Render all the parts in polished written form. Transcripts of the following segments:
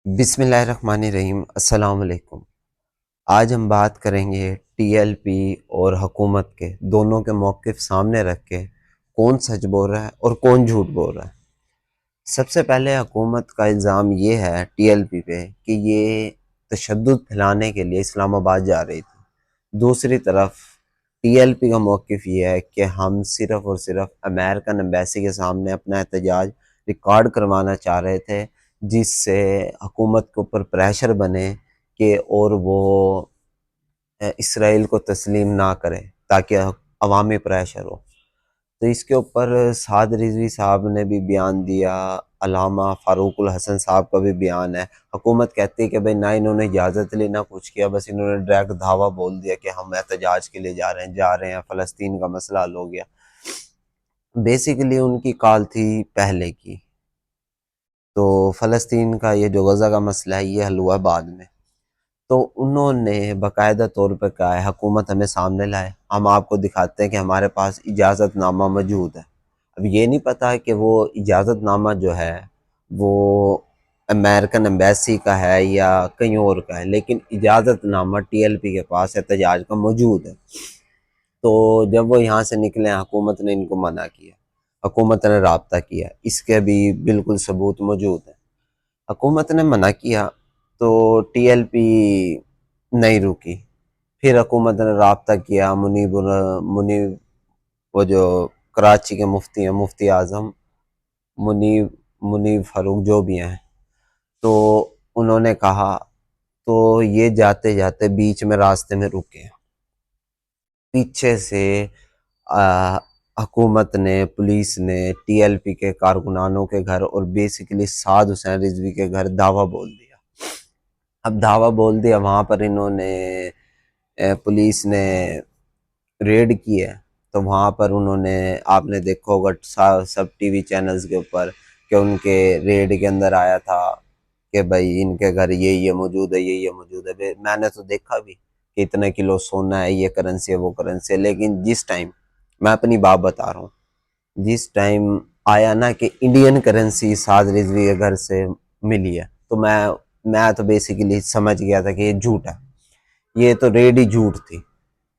بسم اللہ الرحمن الرحیم۔ السلام علیکم۔ آج ہم بات کریں گے ٹی ایل پی اور حکومت کے دونوں کے موقف سامنے رکھ کے کون سچ بول رہا ہے اور کون جھوٹ بول رہا ہے۔ سب سے پہلے حکومت کا الزام یہ ہے ٹی ایل پی پہ کہ یہ تشدد پھیلانے کے لیے اسلام آباد جا رہی تھی۔ دوسری طرف ٹی ایل پی کا موقف یہ ہے کہ ہم صرف اور صرف امریکن ایمبیسی کے سامنے اپنا احتجاج ریکارڈ کروانا چاہ رہے تھے، جس سے حکومت کے اوپر پریشر بنے کہ اور وہ اسرائیل کو تسلیم نہ کرے تاکہ عوامی پریشر ہو۔ تو اس کے اوپر سعد رضوی صاحب نے بھی بیان دیا، علامہ فاروق الحسن صاحب کا بھی بیان ہے۔ حکومت کہتی ہے کہ بھئی نہ انہوں نے اجازت لی نہ کچھ کیا، بس انہوں نے ڈائریکٹ دعویٰ بول دیا کہ ہم احتجاج کے لیے جا رہے ہیں، فلسطین کا مسئلہ حل ہو گیا۔ بیسیکلی ان کی کال تھی پہلے کی، تو فلسطین کا یہ جو غزہ کا مسئلہ ہے یہ حل ہوا بعد میں۔ تو انہوں نے باقاعدہ طور پہ کہا ہے حکومت ہمیں سامنے لائے، ہم آپ کو دکھاتے ہیں کہ ہمارے پاس اجازت نامہ موجود ہے۔ اب یہ نہیں پتا کہ وہ اجازت نامہ جو ہے وہ امریکن ایمبیسی کا ہے یا کہیں اور کا ہے، لیکن اجازت نامہ ٹی ایل پی کے پاس احتجاج کا موجود ہے۔ تو جب وہ یہاں سے نکلے حکومت نے ان کو منع کیا، حکومت نے رابطہ کیا، اس کے بھی بالکل ثبوت موجود ہے۔ حکومت نے منع کیا تو ٹی ایل پی نہیں رکی، پھر حکومت نے رابطہ کیا منیب وہ جو کراچی کے مفتی ہیں، مفتی اعظم منیب فاروق جو بھی ہیں، تو انہوں نے کہا، تو یہ جاتے جاتے بیچ میں راستے میں رکے، پیچھے سے حکومت نے، پولیس نے ٹی ایل پی کے کارکنانوں کے گھر اور بیسیکلی سعد حسین رضوی کے گھر دعویٰ بول دیا۔ اب دعویٰ بول دیا، وہاں پر انہوں نے پولیس نے ریڈ کی ہے، تو وہاں پر انہوں نے، آپ نے دیکھا ہوگا سب ٹی وی چینلز کے اوپر کہ ان کے ریڈ کے اندر آیا تھا کہ بھائی ان کے گھر یہ موجود ہے، یہ موجود ہے۔ میں نے تو دیکھا بھی کہ اتنے کلو سونا ہے، یہ کرنسی ہے، وہ کرنسی ہے، لیکن جس ٹائم میں اپنی بات بتا رہا ہوں، جس ٹائم آیا نا کہ انڈین کرنسی سعد رضوی کے گھر سے ملی ہے، تو میں تو بیسیکلی سمجھ گیا تھا کہ یہ جھوٹ ہے، یہ تو ریڈی جھوٹ تھی۔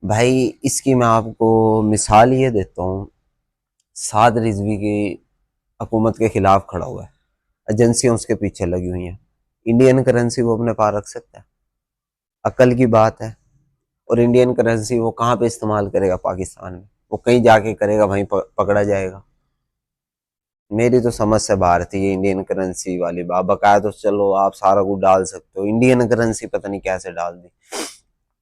بھائی اس کی میں آپ کو مثال یہ دیتا ہوں، سعد رضوی کی حکومت کے خلاف کھڑا ہوا ہے، ایجنسیاں اس کے پیچھے لگی ہوئی ہیں، انڈین کرنسی وہ اپنے پاس رکھ سکتا ہے؟ عقل کی بات ہے۔ اور انڈین کرنسی وہ کہاں پہ استعمال کرے گا؟ پاکستان میں، وہ کہیں جا کے کرے گا، وہیں پکڑا جائے گا۔ میری تو سمجھ سے باہر تھی یہ انڈین کرنسی والی بات۔ بقایا تو چلو آپ سارا کچھ ڈال سکتے ہو، انڈین کرنسی پتہ نہیں کیسے ڈال دی۔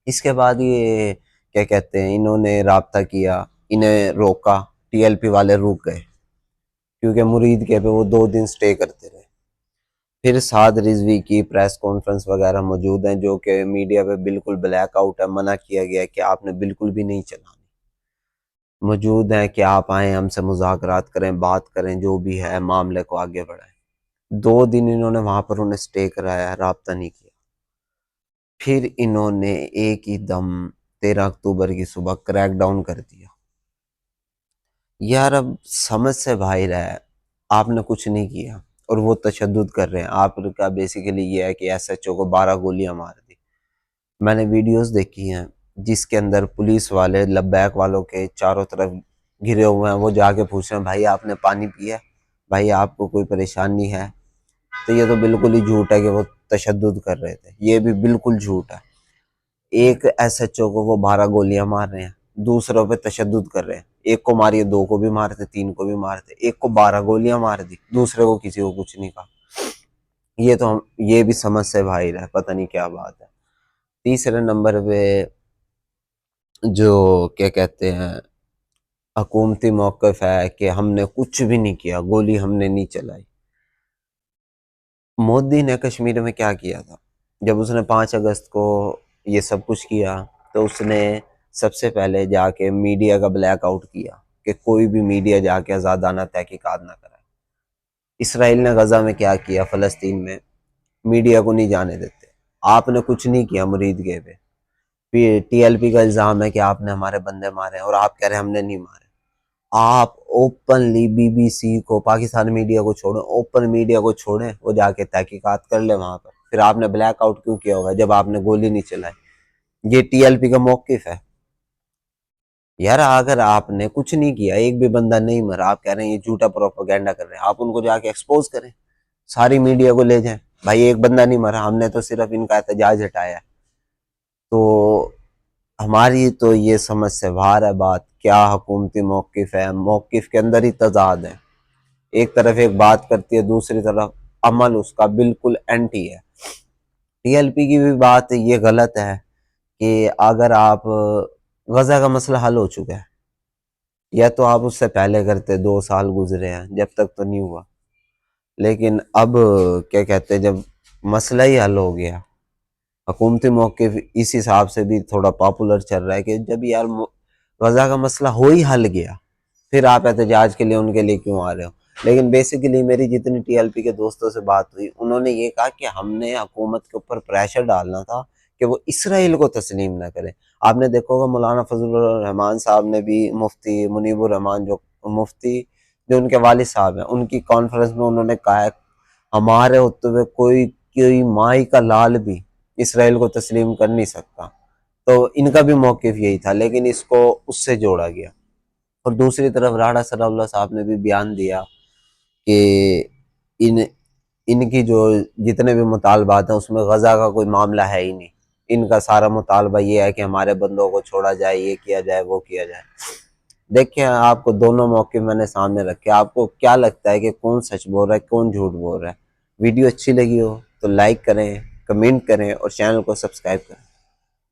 اس کے بعد یہ کیا کہتے ہیں، انہوں نے رابطہ کیا، انہیں روکا، ٹی ایل پی والے رک گئے کیونکہ مرید کے پہ وہ 2 دن سٹے کرتے رہے۔ پھر سعد رضوی کی پریس کانفرنس وغیرہ موجود ہیں جو کہ میڈیا پہ بالکل بلیک آؤٹ ہے، منع کیا گیا ہے کہ آپ نے بالکل بھی نہیں چلانی، موجود ہیں کہ آپ آئیں ہم سے مذاکرات کریں، بات کریں، جو بھی ہے معاملے کو آگے بڑھائیں۔ 2 دن انہوں نے وہاں پر انہیں سٹے کرایا، رابطہ نہیں کیا۔ پھر انہوں نے ایک ہی دم 13 اکتوبر کی صبح کریک ڈاؤن کر دیا۔ یار اب سمجھ سے باہر ہے، آپ نے کچھ نہیں کیا اور وہ تشدد کر رہے ہیں۔ آپ کا بیسیکلی یہ ہے کہ ایس ایچ او کو 12 گولیاں مار دی۔ میں نے ویڈیوز دیکھی ہیں جس کے اندر پولیس والے لبیک والوں کے چاروں طرف گھرے ہوئے ہیں، وہ جا کے پوچھ رہے ہیں بھائی آپ نے پانی پیا؟ بھائی آپ کو کوئی پریشانی ہے؟ تو یہ تو بالکل ہی جھوٹ ہے کہ وہ تشدد کر رہے تھے، یہ بھی بالکل جھوٹ ہے۔ ایک ایس ایچ او کو وہ 12 گولیاں مار رہے ہیں، دوسروں پہ تشدد کر رہے ہیں، ایک کو ماری 2 کو بھی مارتے، 3 کو بھی مارتے، ایک کو 12 گولیاں مار دی، دوسرے کو کسی کو کچھ نہیں کہا۔ یہ بھی سمجھ سے باہر ہے، پتہ نہیں کیا بات ہے۔ تیسرے نمبر پہ جو کیا کہتے ہیں حکومتی موقف ہے کہ ہم نے کچھ بھی نہیں کیا، گولی ہم نے نہیں چلائی۔ مودی نے کشمیر میں کیا کیا تھا؟ جب اس نے 5 اگست کو یہ سب کچھ کیا تو اس نے سب سے پہلے جا کے میڈیا کا بلیک آؤٹ کیا کہ کوئی بھی میڈیا جا کے آزادانہ تحقیقات نہ کرائے۔ اسرائیل نے غزہ میں کیا کیا؟ فلسطین میں میڈیا کو نہیں جانے دیتے۔ آپ نے کچھ نہیں کیا مرید کے پہ، ٹی ایل پی کا الزام ہے کہ آپ نے ہمارے بندے مارے اور آپ کہہ رہے ہیں ہم نے نہیں مارے۔ آپ اوپنلی BBC کو، پاکستان میڈیا کو چھوڑیں، اوپن میڈیا کو چھوڑیں، وہ جا کے تحقیقات کر لیں وہاں پر۔ پھر آپ نے بلیک آؤٹ کیوں کیا ہوگا جب آپ نے گولی نہیں چلائی؟ یہ ٹی ایل پی کا موقف ہے یار. اگر آپ نے کچھ نہیں کیا، ایک بھی بندہ نہیں مرا، آپ کہہ رہے ہیں یہ جھوٹا پروپیگنڈا کر رہے ہیں، آپ ان کو جا کے ایکسپوز کریں، ساری میڈیا کو لے جائیں، بھائی ایک بندہ نہیں مرا، ہم نے تو صرف ان کا احتجاج ہٹایا. تو ہماری تو یہ سمجھ سے باہر ہے بات، کیا حکومتی موقف ہے، موقف کے اندر ہی تضاد ہے. ایک طرف ایک بات کرتی ہے، دوسری طرف عمل اس کا بالکل اینٹی ہے. ٹی ایل پی کی بھی بات یہ غلط ہے کہ اگر آپ غزہ کا مسئلہ حل ہو چکا ہے، یا تو آپ اس سے پہلے کرتے، 2 سال گزرے ہیں جب تک تو نہیں ہوا. لیکن اب کیا کہتے ہیں، جب مسئلہ ہی حل ہو گیا، حکومتی موقف اس حساب سے بھی تھوڑا پاپولر چل رہا ہے کہ جب یار غزہ کا مسئلہ ہو ہی حل گیا، پھر آپ احتجاج کے لیے ان کے لیے کیوں آ رہے ہو. لیکن بیسیکلی میری جتنی ٹی ایل پی کے دوستوں سے بات ہوئی، انہوں نے یہ کہا کہ ہم نے حکومت کے اوپر پریشر ڈالنا تھا کہ وہ اسرائیل کو تسلیم نہ کرے. آپ نے دیکھو گا مولانا فضل الرحمان صاحب نے بھی، مفتی منیب الرحمان جو مفتی جو ان کے والد صاحب ہیں، ان کی کانفرنس میں انہوں نے کہا ہے ہمارے ہوتے ہوئے کوئی مائی کا لال بھی اسرائیل کو تسلیم کر نہیں سکتا. تو ان کا بھی موقف یہی تھا، لیکن اس کو اس سے جوڑا گیا. اور دوسری طرف راڑا صلی اللہ صاحب نے بھی بیان دیا کہ ان کی جو جتنے بھی مطالبات ہیں اس میں غزہ کا کوئی معاملہ ہے ہی نہیں. ان کا سارا مطالبہ یہ ہے کہ ہمارے بندوں کو چھوڑا جائے، یہ کیا جائے، وہ کیا جائے. دیکھیں آپ کو دونوں موقع میں نے سامنے رکھے، آپ کو کیا لگتا ہے کہ کون سچ بول رہا ہے، کون جھوٹ بول رہا ہے؟ ویڈیو اچھی لگی ہو تو لائک کریں، کمنٹ کریں اور چینل کو سبسکرائب کریں.